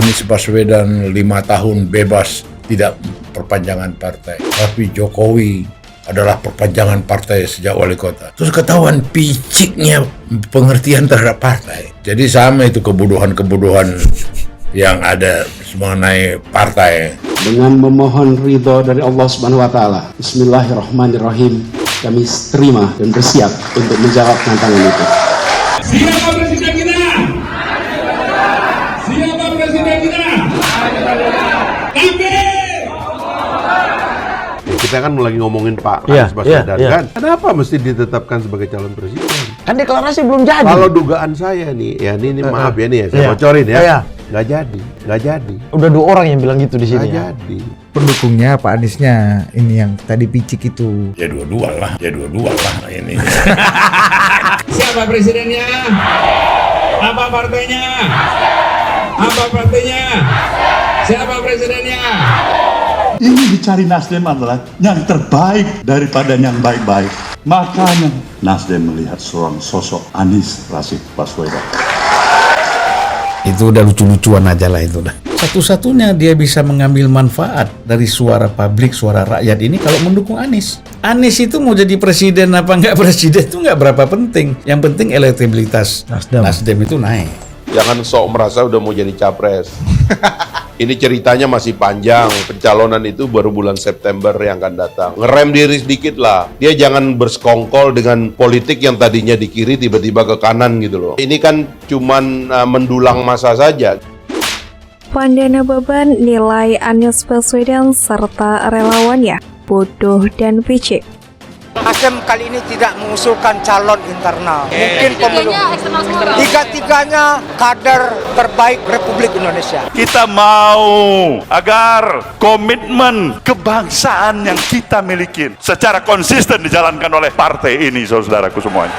Anies Baswedan 5 tahun bebas, tidak perpanjangan partai. Tapi Jokowi adalah perpanjangan partai sejak wali kota. Terus ketahuan piciknya pengertian terhadap partai. Jadi sama itu kebodohan-kebodohan yang ada mengenai partai. Dengan memohon ridho dari Allah Subhanahu wa taala. Bismillahirrahmanirrahim. Kami terima dan bersiap untuk menjawab tantangan itu. Siapa presiden kita? Siapa presiden kita? Kami. Kita kan lagi ngomongin Pak Anies Baswedan kan. Kenapa mesti ditetapkan sebagai calon presiden? Kan deklarasi belum jadi. Kalau dugaan saya nih, ya ini maaf ya nih ya, saya bocorin ya. Nggak jadi. Udah 2 orang yang bilang gitu di sini. Nggak ya. jadi. Pendukungnya Pak Aniesnya ini yang tadi picik itu. Ya dua-dua lah ini. Siapa presidennya? Apa partainya? Siapa presidennya? Ini dicari Nasdem adalah yang terbaik daripada yang baik-baik. Makanya Nasdem melihat seorang sosok Anies Rashid Baswedan. Itu udah lucu-lucuan aja lah itu dah. Satu-satunya dia bisa mengambil manfaat dari suara publik, suara rakyat ini kalau mendukung Anies. Anies itu mau jadi presiden apa nggak presiden itu nggak berapa penting. Yang penting elektabilitas Nasdem itu naik. Jangan sok merasa udah mau jadi capres. Ini ceritanya masih panjang. Pencalonan itu baru bulan September yang akan datang. Ngerem diri sedikit lah. Dia jangan bersekongkol dengan politik yang tadinya di kiri tiba-tiba ke kanan gitu loh. Ini kan cuman mendulang masa saja. Pandana Beban nilai Anies Baswedan serta relawannya bodoh dan picik. Nasdem kali ini tidak mengusulkan calon internal. Mungkin pemilu tiga-tiganya kader terbaik Republik Indonesia. Kita mau agar komitmen kebangsaan yang kita miliki secara konsisten dijalankan oleh partai ini, saudaraku semuanya.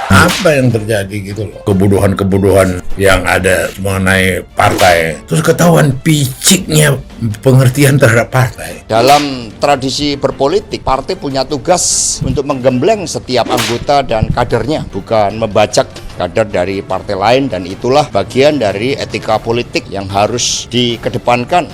Apa yang terjadi gitu loh, kebodohan-kebodohan yang ada mengenai partai. Terus ketahuan piciknya pengertian terhadap partai. Dalam tradisi berpolitik, partai punya tugas untuk menggembleng setiap anggota dan kadernya, bukan membajak kader dari partai lain, dan itulah bagian dari etika politik yang harus dikedepankan.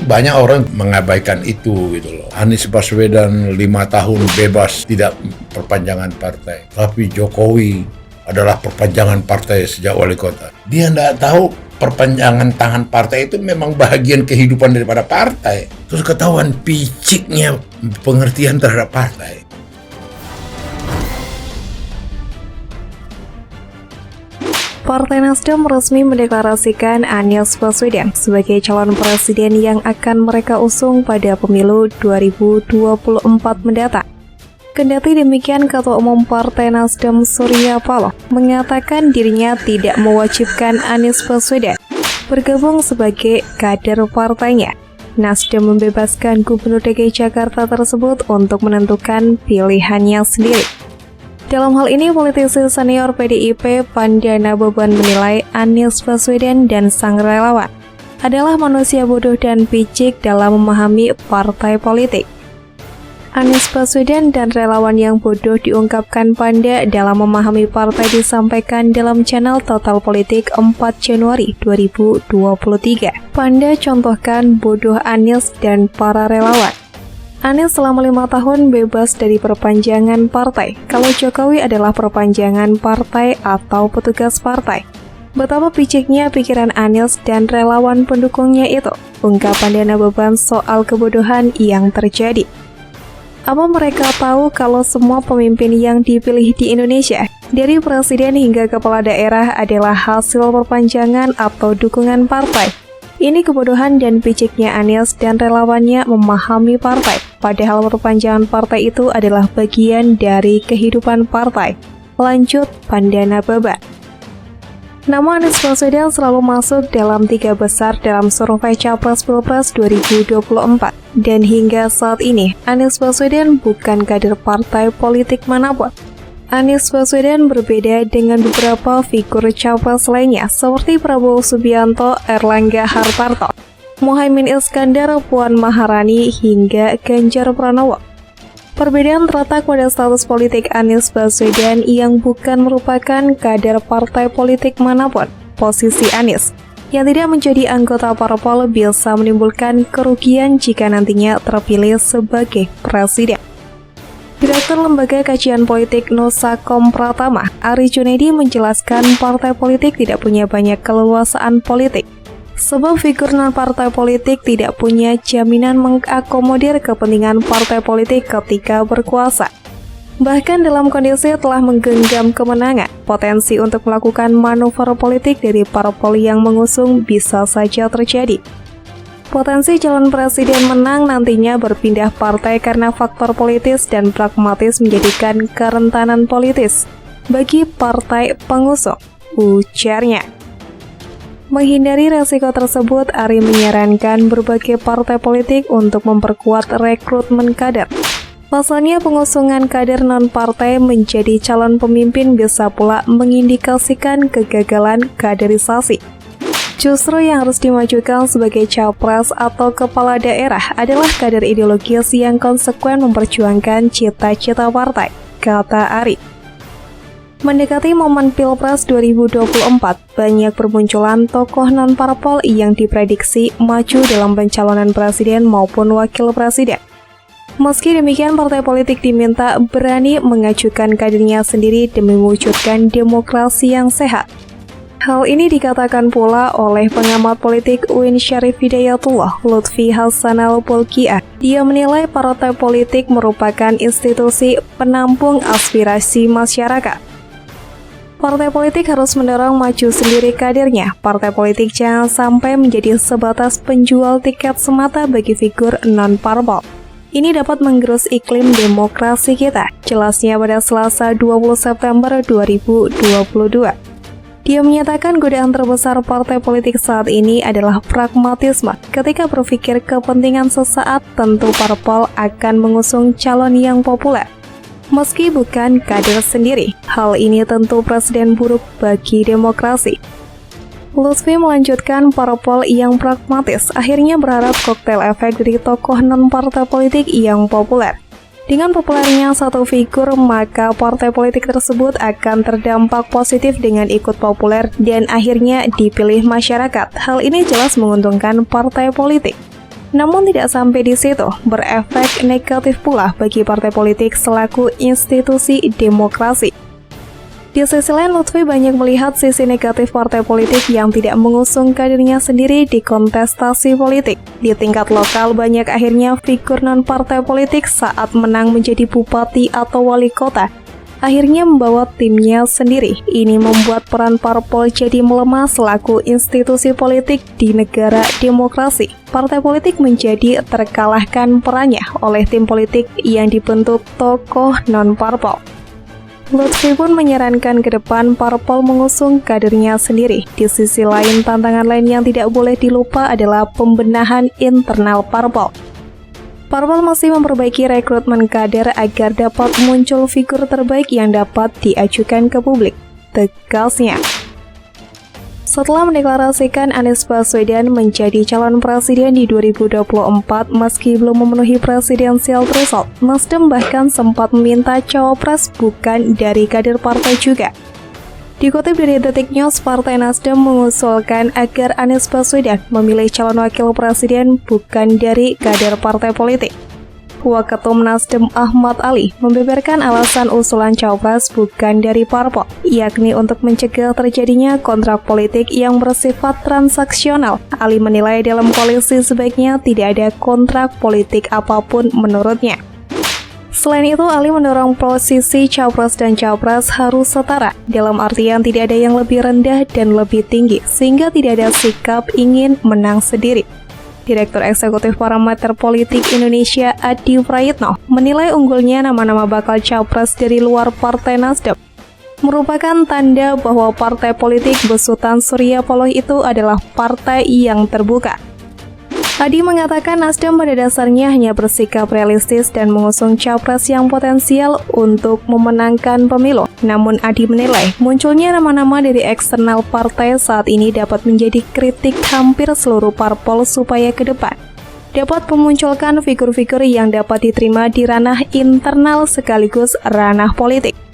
Banyak orang mengabaikan itu gitu loh. Anies Baswedan 5 tahun bebas, tidak perpanjangan partai. Tapi Jokowi adalah perpanjangan partai sejak wali kota. Dia nggak tahu perpanjangan tangan partai itu memang bagian kehidupan daripada partai. Terus ketahuan piciknya pengertian terhadap partai. Partai Nasdem resmi mendeklarasikan Anies Baswedan sebagai calon presiden yang akan mereka usung pada pemilu 2024 mendatang. Kendati demikian, Ketua Umum Partai Nasdem Surya Paloh mengatakan dirinya tidak mewajibkan Anies Baswedan bergabung sebagai kader partainya. Nasdem membebaskan Gubernur DKI Jakarta tersebut untuk menentukan pilihannya sendiri. Dalam hal ini, politisi senior PDIP Pandana Beban menilai Anies Baswedan dan sang relawan adalah manusia bodoh dan picik dalam memahami partai politik. Anies Baswedan dan relawan yang bodoh diungkapkan Panda dalam memahami partai disampaikan dalam channel Total Politik 4 Januari 2023. Panda contohkan bodoh Anies dan para relawan. Anies selama 5 tahun bebas dari perpanjangan partai, kalau Jokowi adalah perpanjangan partai atau petugas partai. Betapa piciknya pikiran Anies dan relawan pendukungnya itu, ungkapan Pandana Beban soal kebodohan yang terjadi. Apa mereka tahu kalau semua pemimpin yang dipilih di Indonesia, dari presiden hingga kepala daerah adalah hasil perpanjangan atau dukungan partai? Ini kebodohan dan piciknya Anies dan relawannya memahami partai, padahal perpanjangan partai itu adalah bagian dari kehidupan partai. Lanjut Pandana Beban. Nama Anies Baswedan selalu masuk dalam 3 besar dalam survei Capres Pilpres 2024. Dan hingga saat ini, Anies Baswedan bukan kader partai politik manapun. Anies Baswedan berbeda dengan beberapa figur capres lainnya seperti Prabowo Subianto, Erlangga Hartarto, Muhaimin Iskandar, Puan Maharani, hingga Ganjar Pranowo. Perbedaan terletak pada status politik Anies Baswedan yang bukan merupakan kader partai politik manapun. Posisi Anies yang tidak menjadi anggota parpol bisa menimbulkan kerugian jika nantinya terpilih sebagai presiden. Direktur Lembaga Kajian Politik Nusakom Pratama, Ari Junedi menjelaskan partai politik tidak punya banyak keleluasaan politik. Sebab figur non-partai politik tidak punya jaminan mengakomodir kepentingan partai politik ketika berkuasa. Bahkan dalam kondisi telah menggenggam kemenangan, potensi untuk melakukan manuver politik dari parpol yang mengusung bisa saja terjadi. Potensi calon presiden menang nantinya berpindah partai karena faktor politis dan pragmatis menjadikan kerentanan politis bagi partai pengusung, ujarnya. Menghindari resiko tersebut, Ari menyarankan berbagai partai politik untuk memperkuat rekrutmen kader. Pasalnya pengusungan kader non-partai menjadi calon pemimpin bisa pula mengindikasikan kegagalan kaderisasi. Justru yang harus dimajukan sebagai capres atau kepala daerah adalah kader ideologis yang konsekuen memperjuangkan cita-cita partai, kata Ari. Mendekati momen Pilpres 2024, banyak bermunculan tokoh non-parpol yang diprediksi maju dalam pencalonan presiden maupun wakil presiden. Meski demikian, partai politik diminta berani mengajukan kadernya sendiri demi mewujudkan demokrasi yang sehat. Hal ini dikatakan pula oleh pengamat politik UIN Syarif Hidayatullah, Lutfi Hasanal Polkiah. Dia menilai partai politik merupakan institusi penampung aspirasi masyarakat. Partai politik harus mendorong maju sendiri kadernya. Partai politik jangan sampai menjadi sebatas penjual tiket semata bagi figur non-parpol. Ini dapat menggerus iklim demokrasi kita, jelasnya pada Selasa 20 September 2022. Dia menyatakan godaan terbesar partai politik saat ini adalah pragmatisme. Ketika berpikir kepentingan sesaat, tentu parpol akan mengusung calon yang populer, meski bukan kader sendiri. Hal ini tentu presiden buruk bagi demokrasi. Lutfi melanjutkan, parpol yang pragmatis akhirnya berharap koktail efek dari tokoh non-partai politik yang populer. Dengan populernya satu figur, maka partai politik tersebut akan terdampak positif dengan ikut populer dan akhirnya dipilih masyarakat. Hal ini jelas menguntungkan partai politik. Namun tidak sampai di situ, berefek negatif pula bagi partai politik selaku institusi demokrasi. Di sisi lain, Lutfi banyak melihat sisi negatif partai politik yang tidak mengusung kadernya sendiri di kontestasi politik. Di tingkat lokal, banyak akhirnya figur non-partai politik saat menang menjadi bupati atau wali kota, akhirnya membawa timnya sendiri. Ini membuat peran parpol jadi melemah selaku institusi politik di negara demokrasi. Partai politik menjadi terkalahkan perannya oleh tim politik yang dibentuk tokoh non-parpol. Lutfi pun menyarankan ke depan parpol mengusung kadernya sendiri. Di sisi lain, tantangan lain yang tidak boleh dilupa adalah pembenahan internal parpol. Parpol masih memperbaiki rekrutmen kader agar dapat muncul figur terbaik yang dapat diajukan ke publik, tegasnya. Setelah mendeklarasikan Anies Baswedan menjadi calon presiden di 2024 meski belum memenuhi presidensial threshold, Nasdem bahkan sempat meminta cawapres bukan dari kader partai juga. Dikutip dari Detik News, Partai Nasdem mengusulkan agar Anies Baswedan memilih calon wakil presiden bukan dari kader partai politik. Waketum Nasdem Ahmad Ali membeberkan alasan usulan cawapres bukan dari parpol, yakni untuk mencegah terjadinya kontrak politik yang bersifat transaksional. Ali menilai dalam koalisi sebaiknya tidak ada kontrak politik apapun menurutnya. Selain itu, Ali mendorong posisi capres dan cawapres harus setara, dalam artian tidak ada yang lebih rendah dan lebih tinggi, sehingga tidak ada sikap ingin menang sendiri. Direktur Eksekutif Parameter Politik Indonesia Adi Prayitno menilai unggulnya nama-nama bakal capres dari luar Partai Nasdem merupakan tanda bahwa partai politik besutan Surya Paloh itu adalah partai yang terbuka. Adi mengatakan Nasdem pada dasarnya hanya bersikap realistis dan mengusung capres yang potensial untuk memenangkan pemilu. Namun Adi menilai munculnya nama-nama dari eksternal partai saat ini dapat menjadi kritik hampir seluruh parpol supaya ke depan dapat memunculkan figur-figur yang dapat diterima di ranah internal sekaligus ranah politik.